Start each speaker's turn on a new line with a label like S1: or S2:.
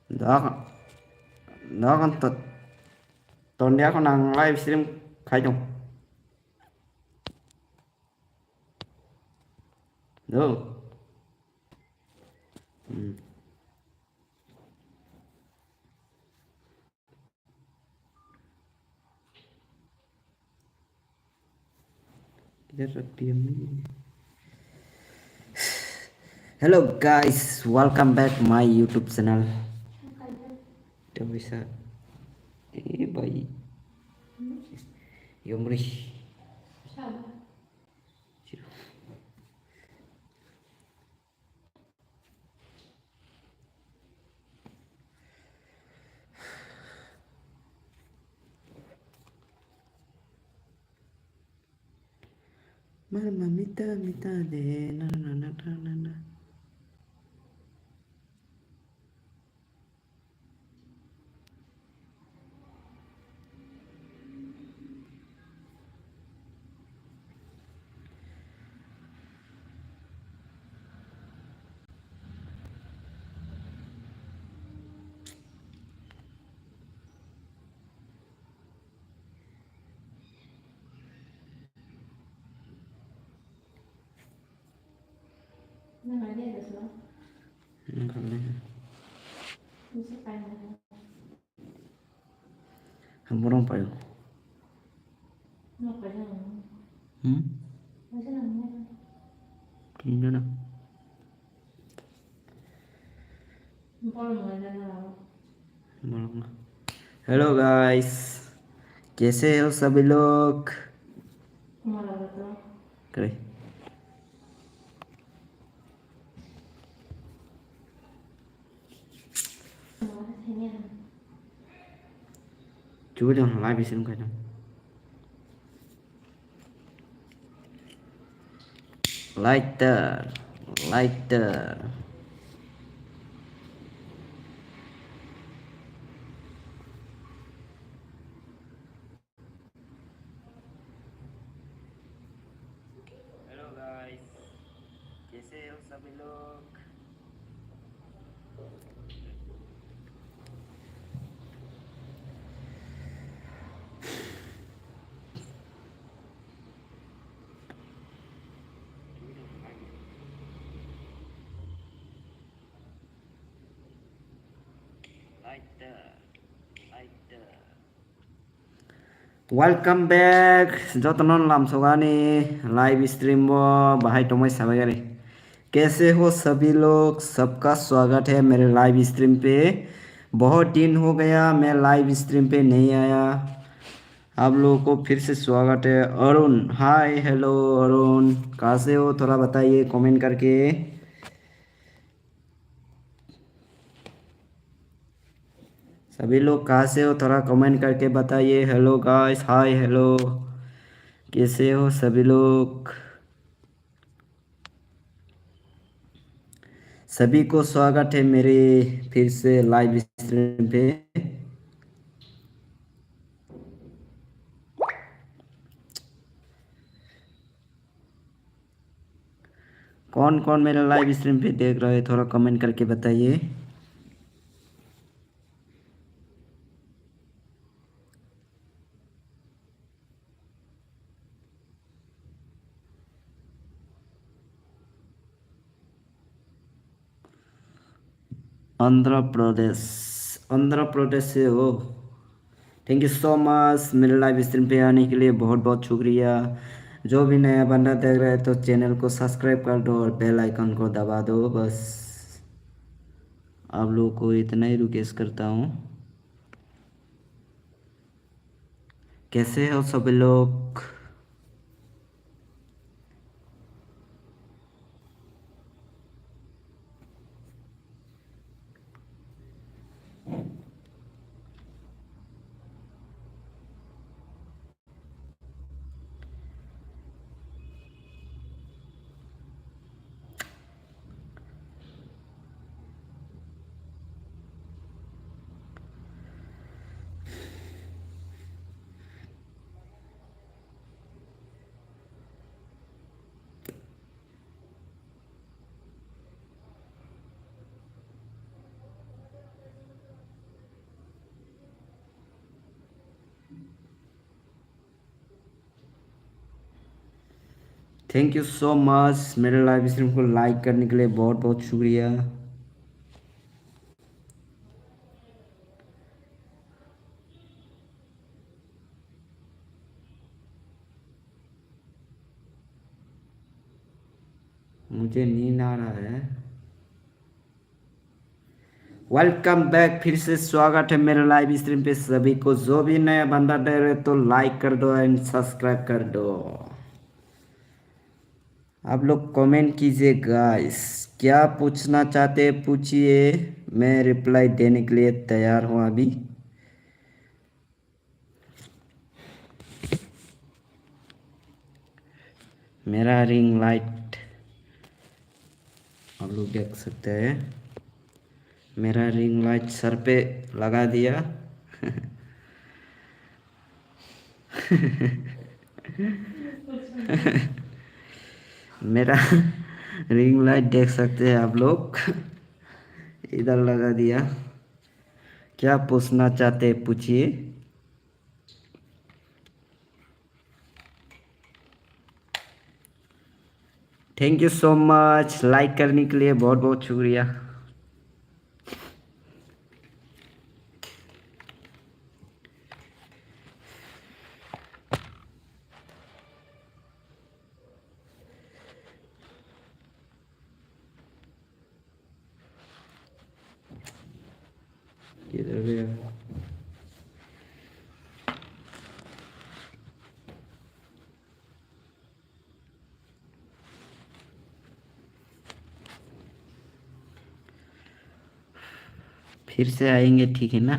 S1: đó đó con tuần đéo con đang livestream khai chung được rất tiêm. Hello guys, welcome back my YouTube channel. Đâu bisa bayi Yomri Mama mita de na na na na na. Hamburong pa yun. Kino na. Hello guys, कैसे हो सभी लोग? करे chú cho live đi xem coi nào. Lighter. Hello guys, कैसे हो सभी लोग? Welcome back. जतन लाम सोगानी लाइव स्ट्रीम बाहाई टोमय साबागारी. कैसे हो सभी लोग? सबका स्वागत है मेरे लाइव स्ट्रीम पे. बहुत दिन हो गया मैं लाइव स्ट्रीम पे नहीं आया. आप लोगों को फिर से स्वागत है. अरुण, हाय हेलो अरुण, कहाँ से हो थोड़ा बताइए कमेंट करके. सभी लोग कहाँ से हो थोड़ा कमेंट करके बताइए. हेलो गाइस, हाय हेलो, कैसे हो सभी लोग? सभी को स्वागत है मेरे फिर से लाइव स्ट्रीम पे. कौन कौन मेरा लाइव स्ट्रीम पे देख रहा है थोड़ा कमेंट करके बताइए. आंध्र प्रदेश से हो. थैंक यू सो मच मेरे लाइव स्ट्रीम पे आने के लिए, बहुत बहुत शुक्रिया. जो भी नया बंदा देख रहा है तो चैनल को सब्सक्राइब कर दो और बेल आइकन को दबा दो. बस आप लोगों को इतना ही रिक्वेस्ट करता हूँ. कैसे हो सभी लोग? थैंक यू सो मच मेरे लाइव स्ट्रीम को लाइक करने के लिए बहुत बहुत शुक्रिया। मुझे नींद आ रहा है। वेलकम बैक, फिर से स्वागत है मेरे लाइव स्ट्रीम पे सभी को। जो भी नया बंदा दे रहे तो लाइक कर दो एंड सब्सक्राइब कर दो। आप लोग कमेंट कीजिए गाइस, क्या पूछना चाहते हैं पूछिए, मैं रिप्लाई देने के लिए तैयार हूँ अभी। मेरा रिंग लाइट आप लोग देख सकते हैं, मेरा रिंग लाइट सर पे लगा दिया। मेरा रिंग लाइट देख सकते हैं आप लोग, इधर लगा दिया। क्या पूछना चाहते हैं पूछिए। Thank you so much, like करने के लिए बहुत बहुत शुक्रिया। किधर गया? फिर से आएंगे, ठीक है ना।